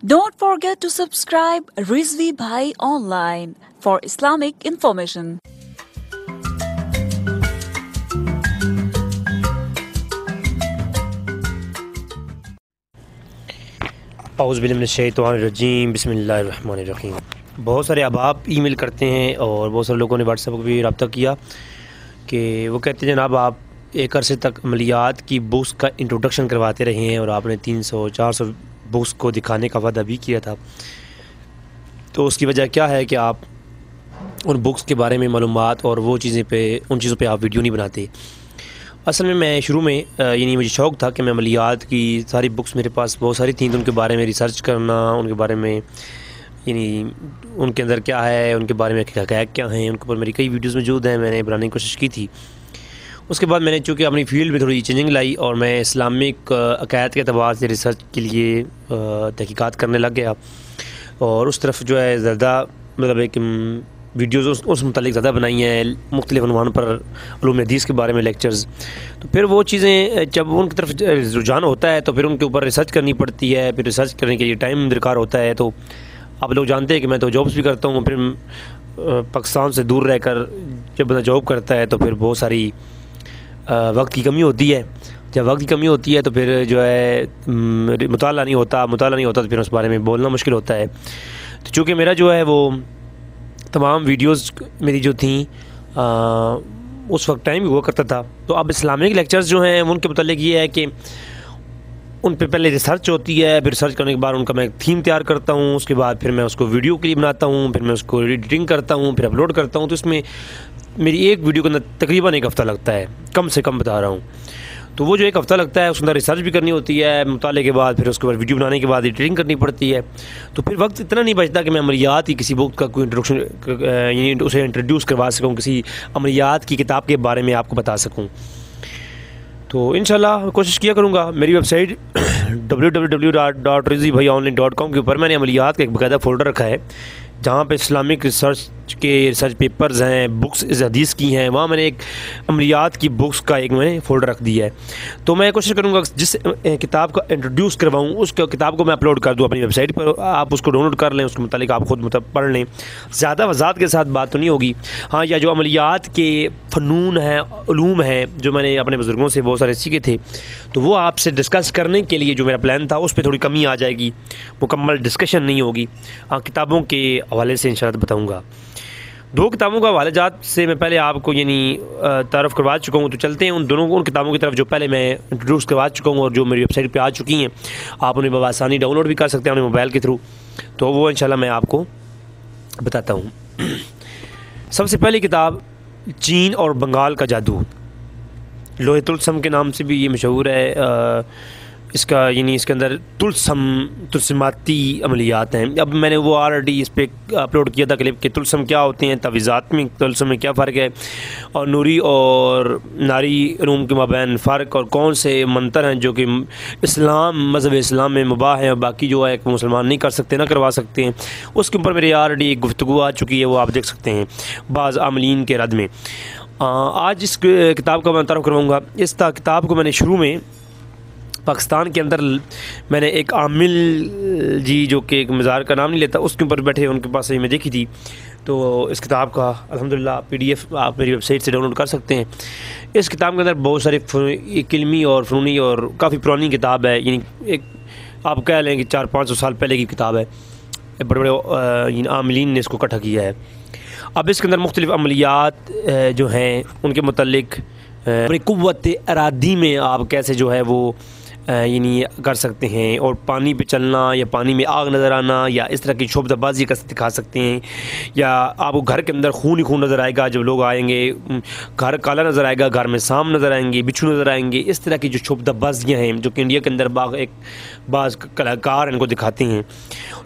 Don't forget to subscribe Rizvi Bhai Online for Islamic information. اعوذ باللہ من الشیطان الرجیم بسم اللہ الرحمن الرحیم۔ بہت سارے احباب ای میل کرتے ہیں اور بہت سارے لوگوں نے واٹس ایپ پہ بھی رابطہ کیا کہ وہ کہتے ہیں جناب آپ ایک عرصے تک عملیات کی بکس کا انٹروڈکشن کرواتے رہے ہیں اور آپ نے 300-400 بکس کو دکھانے کا وعدہ بھی کیا تھا، تو اس کی وجہ کیا ہے کہ آپ ان بکس کے بارے میں معلومات اور ان چیزوں پہ آپ ویڈیو نہیں بناتے؟ اصل میں شروع میں مجھے شوق تھا کہ میں عملیات کی ساری بکس میرے پاس بہت ساری تھیں، تو ان کے بارے میں ریسرچ کرنا، ان کے بارے میں ان کے اندر کیا ہے، ان کے بارے میں حقائق کیا ہیں، ان کے اوپر میری کئی ویڈیوز موجود ہیں، میں نے بنانے کی کوشش کی تھی۔ اس کے بعد میں نے چونکہ اپنی فیلڈ میں تھوڑی چینجنگ لائی اور میں اسلامک عقائد کے اعتبار سے ریسرچ کے لیے تحقیقات کرنے لگ گیا، اور اس طرف جو ہے زیادہ ایک ویڈیوز اس متعلق زیادہ بنائی ہیں، مختلف عنوان پر علوم حدیث کے بارے میں لیکچرز۔ تو پھر وہ چیزیں جب ان کی طرف رجحان ہوتا ہے تو پھر ان کے اوپر ریسرچ کرنی پڑتی ہے، پھر ریسرچ کرنے کے لیے ٹائم درکار ہوتا ہے۔ تو آپ لوگ جانتے ہیں کہ میں تو جابس بھی کرتا ہوں، پھر پاکستان سے دور رہ کر جب بندہ جاب کرتا ہے تو پھر بہت ساری وقت کی کمی ہوتی ہے۔ جب وقت کی کمی ہوتی ہے تو پھر جو ہے مطالعہ نہیں ہوتا تو پھر اس بارے میں بولنا مشکل ہوتا ہے۔ تو چونکہ میرا جو ہے وہ تمام ویڈیوز میری جو تھیں اس وقت ٹائم ہوا کرتا تھا، تو اب اسلامک لیکچرز جو ہیں ان کے متعلق یہ ہے کہ ان پہ پہلے ریسرچ ہوتی ہے، پھر ریسرچ کرنے کے بعد ان کا میں ایک تھیم تیار کرتا ہوں، اس کے بعد پھر میں اس کو ویڈیو کے لیے بناتا ہوں، پھر میں اس کو ایڈیٹنگ کرتا ہوں، پھر اپلوڈ کرتا ہوں۔ تو اس میں میری ایک ویڈیو کے اندر تقریباً 1 ہفتہ لگتا ہے، کم سے کم بتا رہا ہوں۔ تو وہ جو 1 ہفتہ لگتا ہے اس کے اندر ریسرچ بھی کرنی ہوتی ہے مطالعے کے بعد، پھر اس کے بعد ویڈیو بنانے کے بعد ایڈیٹنگ کرنی پڑتی ہے، تو پھر وقت اتنا نہیں بچتا کہ میں عملیات کی کسی بک کا کوئی انٹروڈکشن اسے انٹروڈیوس کروا سکوں، کسی عملیات کی کتاب کے بارے میں آپ کو بتا سکوں۔ تو انشاءاللہ کوشش کیا کروں گا۔ میری ویب سائٹ www.rizvibhaiionline.com کے اوپر میں نے عملیات کا ایک باقاعدہ فولڈر رکھا ہے جہاں پہ اسلامک ریسرچ پیپرز ہیں، بکس حدیث کی ہیں، وہاں میں نے ایک عملیات کی بکس کا ایک میں نے فولڈر رکھ دیا ہے۔ تو میں کوشش کروں گا جس کتاب کا انٹروڈیوس کرواؤں اس کتاب کو میں اپلوڈ کر دوں اپنی ویب سائٹ پر، آپ اس کو ڈاؤن لوڈ کر لیں، اس کے متعلق آپ خود پڑھ لیں۔ زیادہ وضاحت کے ساتھ بات تو نہیں ہوگی، ہاں، یا جو عملیات کے فنون ہیں، علوم ہیں، جو میں نے اپنے بزرگوں سے بہت سارے سیکھے تھے، تو وہ آپ سے ڈسکس کرنے کے لیے جو میرا پلان تھا اس پہ تھوڑی کمی آ جائے گی، مکمل ڈسکشن نہیں ہوگی۔ ہاں، کتابوں کے حوالے سے انشاءاللہ بتاؤں گا۔ 2 کتابوں کا حوالہ جات سے میں پہلے آپ کو تعارف کروا چکا ہوں، تو چلتے ہیں ان کتابوں کی طرف جو پہلے میں انٹروڈیوس کروا چکا ہوں اور جو میری ویب سائٹ پہ آ چکی ہیں، آپ انہیں بآسانی ڈاؤن لوڈ بھی کر سکتے ہیں اپنے موبائل کے تھرو، تو وہ انشاءاللہ میں آپ کو بتاتا ہوں۔ سب سے پہلی کتاب چین اور بنگال کا جادو، لوہے طلسم کے نام سے بھی یہ مشہور ہے۔ اس کے اندر طلسماتی عملیات ہیں۔ اب میں نے وہ آلریڈی اس پہ اپلوڈ کیا تھا کلپ کہ طلسم کیا ہوتے ہیں، تعویذات میں طلسم میں کیا فرق ہے، اور نوری اور ناری علوم کے مابین فرق، اور کون سے منتر ہیں جو کہ مذہب اسلام میں مباح ہیں اور باقی جو ہے کہ مسلمان نہیں کر سکتے، نہ کروا سکتے ہیں۔ اس کے اوپر میری آلریڈی ایک گفتگو آ چکی ہے، وہ آپ دیکھ سکتے ہیں بعض عاملین کے رد میں۔ آج اس کتاب کا میں تعارف کرواؤں گا۔ اس کتاب کو میں نے شروع میں پاکستان کے اندر میں نے ایک عامل جو کہ ایک مزار کا نام نہیں لیتا، اس کے اوپر بیٹھے ان کے پاس میں دیکھی تھی، تو اس کتاب کا الحمدللہ PDF آپ میری ویب سائٹ سے ڈاؤن لوڈ کر سکتے ہیں۔ اس کتاب کے اندر بہت سارے علمی اور فنونی اور کافی پرانی کتاب ہے، ایک آپ کہہ لیں کہ 400-500 سال پہلے کی کتاب ہے، بڑے بڑے عاملین نے اس کو اکٹھا کیا ہے۔ اب اس کے اندر مختلف عملیات جو ہیں ان کے متعلق اپنی قوت ارادی میں آپ کیسے جو ہے وہ کر سکتے ہیں، اور پانی پہ چلنا یا پانی میں آگ نظر آنا یا اس طرح کی شعبدہ بازی کیسے دکھا سکتے ہیں، یا آپ کو گھر کے اندر خون ہی خون نظر آئے گا جب لوگ آئیں گے، گھر کالا نظر آئے گا، گھر میں سام نظر آئیں گے، بچھو نظر آئیں گے، اس طرح کی جو شعبدہ بازیاں ہیں جو کہ انڈیا کے اندر بعض کلاکار ان کو دکھاتے ہیں۔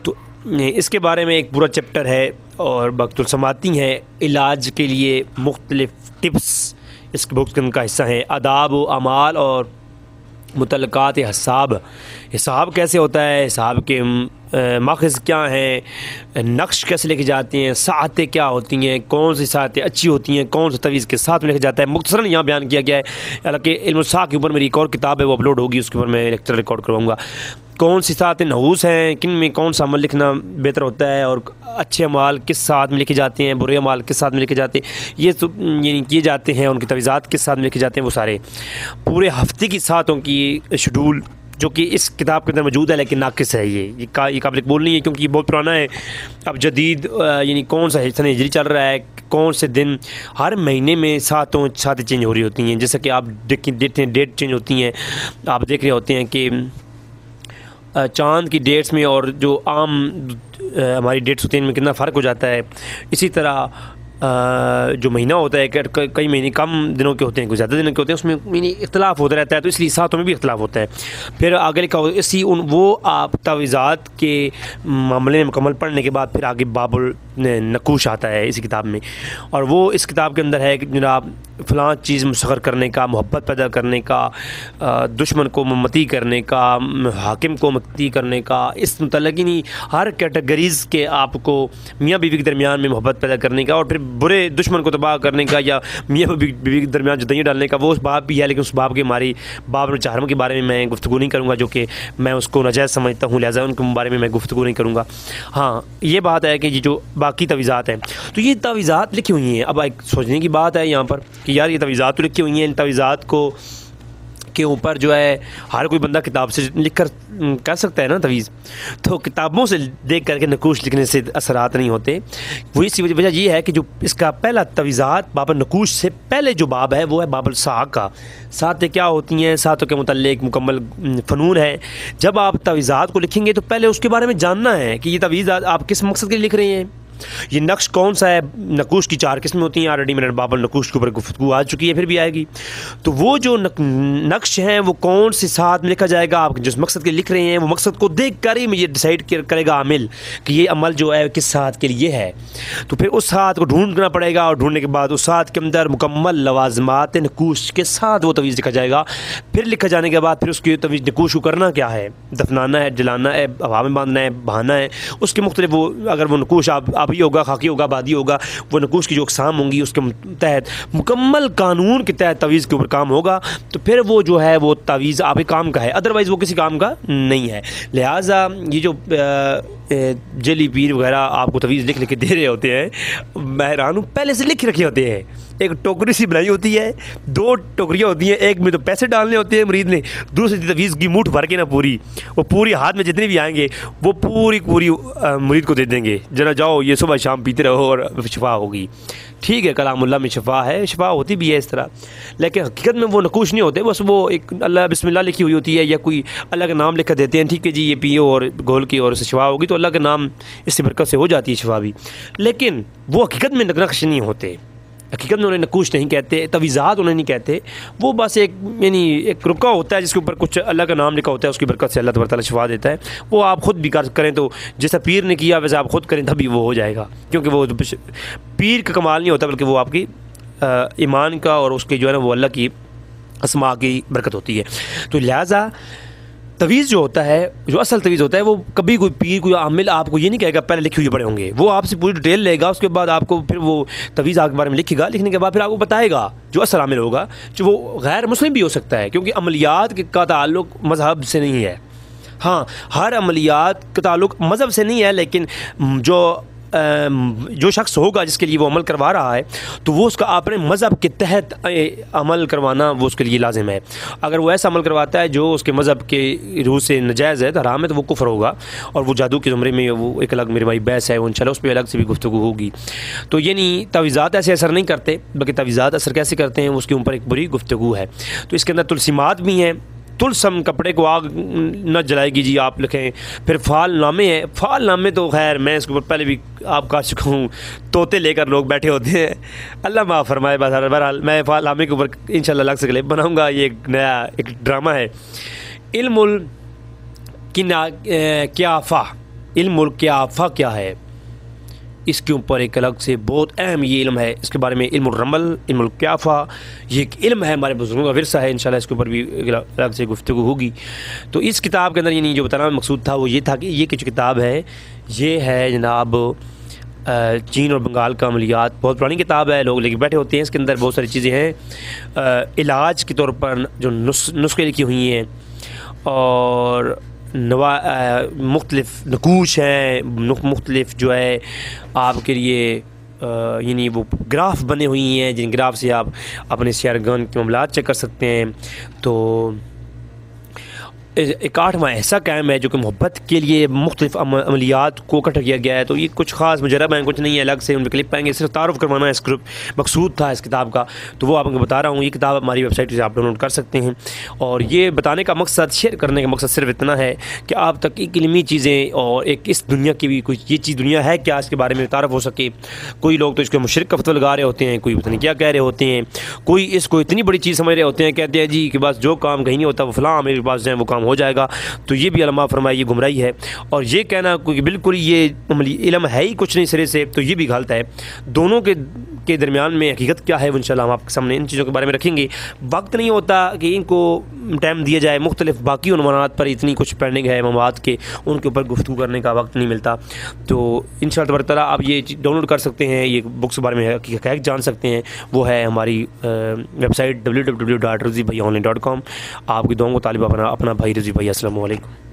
تو اس کے بارے میں ایک پورا چیپٹر ہے، اور طلسماتی ہے، علاج کے لیے مختلف ٹپس اس کے بکس کا حصہ ہیں، آداب و اعمال اور متعلقات حساب کیسے ہوتا ہے، حساب کے ماخذ کیا ہیں، نقش کیسے لکھے جاتے ہیں، ساعتیں کیا ہوتی ہیں، کون سی ساعتیں اچھی ہوتی ہیں، کون سے تویز کے ساتھ میں لکھا جاتا ہے، مختصراً یہاں بیان کیا گیا ہے۔ حالانکہ علم الصاع کے اوپر میری ایک اور کتاب ہے، وہ اپلوڈ ہوگی، اس کے اوپر میں لیکچر ریکارڈ کرواؤں گا۔ کون سی سات نحوس ہیں، کن میں کون سا عمل لکھنا بہتر ہوتا ہے، اور اچھے اعمال کس ساتھ میں لکھے جاتے ہیں، برے اعمال کس ساتھ میں لکھے جاتے ہیں، یہ تو یعنی کیے جاتے ہیں، ان کی تجویزات کس ساتھ میں لکھے جاتے ہیں، وہ سارے پورے ہفتے کی ساتوں کی شیڈول جو کہ اس کتاب کے اندر موجود ہے، لیکن ناقص ہے۔ یہ قابل قبول نہیں ہے، کیونکہ یہ بہت پرانا ہے۔ اب جدید یعنی کون سا سنہ ہجری چل رہا ہے، کون سے دن، ہر مہینے میں ساتیں چینج ہو رہی ہوتی ہیں، جیسا کہ آپ دیکھتے ہیں ڈیٹ چینج ہوتی ہیں، آپ دیکھ رہے ہوتے ہیں کہ چاند کی ڈیٹس میں اور جو عام ہماری ڈیٹس ہوتی ہیں ان میں کتنا فرق ہو جاتا ہے۔ اسی طرح جو مہینہ ہوتا ہے کہ کئی مہینے کم دنوں کے ہوتے ہیں، کوئی زیادہ دنوں کے ہوتے ہیں، اس میں یعنی اختلاف ہوتا رہتا ہے، تو اس لیے ساتوں میں بھی اختلاف ہوتا ہے۔ پھر آگے لکھا وہ آپ تعویذات کے معاملے میں مکمل پڑھنے کے بعد پھر آگے باب النقوش آتا ہے اسی کتاب میں، اور وہ اس کتاب کے اندر ہے کہ جناب فلاں چیز مسخر کرنے کا، محبت پیدا کرنے کا، دشمن کو متی کرنے کا، حاکم کو متی کرنے کا، اس متعلق ہی ہر کیٹیگریز کے آپ کو میاں بیوی کے درمیان میں محبت پیدا کرنے کا، اور پھر برے دشمن کو تباہ کرنے کا، یا میاں بیوی کے درمیان جدائیاں ڈالنے کا، وہ اس باب بھی ہے، لیکن اس باب کے ہماری باب چہارم کے بارے میں میں گفتگو نہیں کروں گا، جو کہ میں اس کو ناجائز سمجھتا ہوں، لہٰذا ان کے بارے میں گفتگو نہیں کروں گا۔ ہاں یہ بات ہے کہ یہ جو باقی تعویذات ہیں، تو یہ تعویذات لکھی ہوئی ہیں۔ اب ایک سوچنے کی بات ہے یہاں پر کہ یار یہ تعویذات تو لکھی ہوئی ہیں، ان تعویذات کو کے اوپر جو ہے ہر کوئی بندہ کتاب سے لکھ کر کر سکتا ہے نا تعویذ، تو کتابوں سے دیکھ کر کے نقوش لکھنے سے اثرات نہیں ہوتے۔ وہ اسی وجہ یہ ہے کہ جو اس کا پہلا تعویذات باب النقوش سے پہلے جو باب ہے وہ ہے باب الساعہ کا۔ ساتیں کیا ہوتی ہیں، ساتوں کے متعلق مکمل فنون ہے۔ جب آپ تعویذات کو لکھیں گے تو پہلے اس کے بارے میں جاننا ہے کہ یہ تعویذات آپ کس مقصد کے لیے لکھ رہے ہیں، یہ نقش کون سا ہے۔ نقوش کی 4 قسمیں ہوتی ہیں، آلریڈی میں نے باب النقوش کے اوپر گفتگو آ چکی ہے، پھر بھی آئے گی۔ تو وہ جو نقش ہیں وہ کون سے ساتھ میں لکھا جائے گا، آپ جس مقصد کے لکھ رہے ہیں وہ مقصد کو دیکھ کر ہی یہ ڈیسائیڈ کرے گا عامل کہ یہ عمل جو ہے کس ساتھ کے لیے ہے۔ تو پھر اس ساتھ کو ڈھونڈنا پڑے گا، اور ڈھونڈنے کے بعد اس ساتھ کے اندر مکمل لوازمات نقوش کے ساتھ وہ تعویذ لکھا جائے گا۔ پھر لکھا جانے کے بعد پھر اس کی تعویذ نقوش کو کرنا کیا ہے، دفنانا ہے، جلانا ہے، ہوا میں باندھنا ہے، بہانا ہے، اس کے مختلف وہ اگر وہ نقوش آبی ہوگا، خاکی ہوگا، بادی ہوگا، وہ نقوش کی جو اقسام ہوں گی اس کے تحت مکمل قانون کے تحت تعویذ کے اوپر کام ہوگا، تو پھر وہ جو ہے وہ تعویذ آپ کے کام کا ہے، ادروائز وہ کسی کام کا نہیں ہے۔ لہٰذا یہ جو جلی پیر وغیرہ آپ کو تعویذ لکھ کے دے رہے ہوتے ہیں، میں حیران ہوں، پہلے سے لکھ رکھے ہوتے ہیں۔ ایک ٹوکری سی بنائی ہوتی ہے، 2 ٹوکریاں ہوتی ہیں، ایک میں تو پیسے ڈالنے ہوتے ہیں مرید نے، دوسری تعویذ کی موٹھ بھر کے نا وہ پوری ہاتھ میں جتنے بھی آئیں گے وہ پوری مرید کو دے دیں گے، ذرا جاؤ یہ صبح شام پیتے رہو اور شفا ہوگی۔ ٹھیک ہے، کلام اللہ میں شفا ہے، شفا ہوتی بھی ہے اس طرح، لیکن حقیقت میں وہ نقوش نہیں ہوتے، بس وہ ایک اللہ بسم اللہ لکھی ہوئی ہوتی ہے، یا کوئی اللہ کا نام لکھ دیتے ہیں، ٹھیک ہے جی یہ پیو اور گھول کی اور اس سے شفا ہوگی، تو اللہ کا نام اس سے برکت سے ہو جاتی ہے شفا بھی، لیکن وہ حقیقت میں نقش نہیں ہوتے، حقیقت میں انہیں نقوش نہیں کہتے، تعویذات انہیں نہیں کہتے، وہ بس ایک یعنی ایک رکا ہوتا ہے جس کے اوپر کچھ اللہ کا نام لکھا ہوتا ہے، اس کی برکت سے اللہ تبارک تعالیٰ شفا دیتا ہے۔ وہ آپ خود بھی کریں تو جیسا پیر نے کیا ویسے آپ خود کریں تبھی وہ ہو جائے گا، کیونکہ وہ پیر کا کمال نہیں ہوتا بلکہ وہ آپ کی ایمان کا اور اس کے جو ہے نا وہ اللہ کی اسماء کی برکت ہوتی ہے۔ تو لہٰذا تعویذ جو ہوتا ہے، جو اصل تعویذ ہوتا ہے، وہ کبھی کوئی پیر کوئی عامل آپ کو یہ نہیں کہے گا پہلے لکھی ہوئی پڑے ہوں گے، وہ آپ سے پوری ڈیٹیل لے گا، اس کے بعد آپ کو پھر وہ تعویذ آپ کے بارے میں لکھے گا، لکھنے کے بعد پھر آپ کو بتائے گا جو اصل عامل ہوگا، جو وہ غیر مسلم بھی ہو سکتا ہے، کیونکہ عملیات کا تعلق مذہب سے نہیں ہے۔ ہاں ہر عملیات کا تعلق مذہب سے نہیں ہے، لیکن جو شخص ہوگا جس کے لیے وہ عمل کروا رہا ہے تو وہ اس کا اپنے مذہب کے تحت عمل کروانا وہ اس کے لیے لازم ہے۔ اگر وہ ایسا عمل کرواتا ہے جو اس کے مذہب کے روح سے ناجائز ہے، حرام ہے، تو وہ کفر ہوگا، اور وہ جادو کے زمرے میں وہ ایک الگ میرے بھائی بحث ہے، انشاءاللہ اس پہ الگ سے بھی گفتگو ہوگی۔ تو یعنی تعویذات ایسے اثر نہیں کرتے، بلکہ تعویذات اثر کیسے کرتے ہیں اس کے اوپر ایک بڑی گفتگو ہے۔ تو اس کے اندر تلسیمات بھی ہیں، تلسم کپڑے کو آگ نہ جلائے گی جی آپ لکھیں، پھر فعال نامے ہیں، فعال نامے تو خیر میں اس کے اوپر پہلے بھی آپ کہہ چکا ہوں، طوطے لے کر لوگ بیٹھے ہوتے ہیں، اللہ معاف فرمائے۔ بہرحال میں فعال نامے کے اوپر انشاءاللہ الگ سے کلپ بناؤں گا، یہ ایک نیا ایک ڈرامہ ہے۔ علم القیافہ کیا ہے، اس کے اوپر ایک الگ سے بہت اہم یہ علم ہے، اس کے بارے میں علم الرمل، علم القیافہ، یہ ایک علم ہے، ہمارے بزرگوں کا ورثہ ہے، انشاءاللہ اس کے اوپر بھی الگ سے گفتگو ہوگی۔ تو اس کتاب کے اندر یعنی جو بتانا مقصود تھا وہ یہ تھا کہ یہ جو کتاب ہے یہ ہے جناب چین اور بنگال کا عملیات، بہت پرانی کتاب ہے، لوگ لے کے بیٹھے ہوتے ہیں، اس کے اندر بہت ساری چیزیں ہیں، علاج کے طور پر جو نسخے لکھی ہوئی ہیں، اور مختلف نقوش ہیں، مختلف جو ہے آپ کے لیے یعنی وہ گراف بنے ہوئی ہیں، جن گراف سے آپ اپنے سیارگان کے معاملات چیک کر سکتے ہیں۔ تو ایک 8واں ایسا قائم ہے جو کہ محبت کے لیے مختلف عملیات کو اکٹھا کیا گیا ہے۔ تو یہ کچھ خاص مجرب ہیں، کچھ نہیں ہے، الگ سے ان پہ کلپ پائیں گے، صرف تعارف کروانا ہے، اس گروپ مقصود تھا اس کتاب کا، تو وہ آپ کو بتا رہا ہوں۔ یہ کتاب ہماری ویب سائٹ سے آپ ڈاؤن لوڈ کر سکتے ہیں، اور یہ بتانے کا مقصد، شیئر کرنے کا مقصد صرف اتنا ہے کہ آپ تک ایک علمی چیزیں اور ایک اس دنیا کی بھی کوئی یہ چیز دنیا ہے کیا، اس کے بارے میں تعارف ہو سکے۔ کوئی لوگ تو اس کو مشرک کا فتویٰ لگا رہے ہوتے ہیں، کوئی پتہ نہیں کیا کہہ رہے ہوتے ہیں، کوئی اس کو اتنی بڑی چیز سمجھ رہے ہوتے ہیں، کہتے ہیں جی کہ بس جو کام کہیں نہیں ہوتا وہ فلاں میرے پاس جائیں وہ کام ہو جائے گا۔ تو یہ بھی علماء فرمائے یہ گمراہی ہے، اور یہ کہنا کہ بالکل یہ عملی علم ہے ہی کچھ نہیں سرے سے، تو یہ بھی غلط ہے۔ دونوں کے درمیان میں حقیقت کیا ہے وہ انشاءاللہ ہم آپ کے سامنے ان چیزوں کے بارے میں رکھیں گے۔ وقت نہیں ہوتا کہ ان کو ٹائم دیا جائے، مختلف باقی عنوانات پر اتنی کچھ پڑھنے ہے مواد کے، ان کے اوپر گفتگو کرنے کا وقت نہیں ملتا۔ تو انشاءاللہ تبارک تعالیٰ آپ یہ ڈاؤن لوڈ کر سکتے ہیں، یہ بکس کے بارے میں حقائق جان سکتے ہیں، وہ ہے ہماری ویب سائٹ www.rizvibhaiionline.com۔ آپ کی دعاؤں کو طالب اپنا بھائی رضوی بھائی، السلام علیکم۔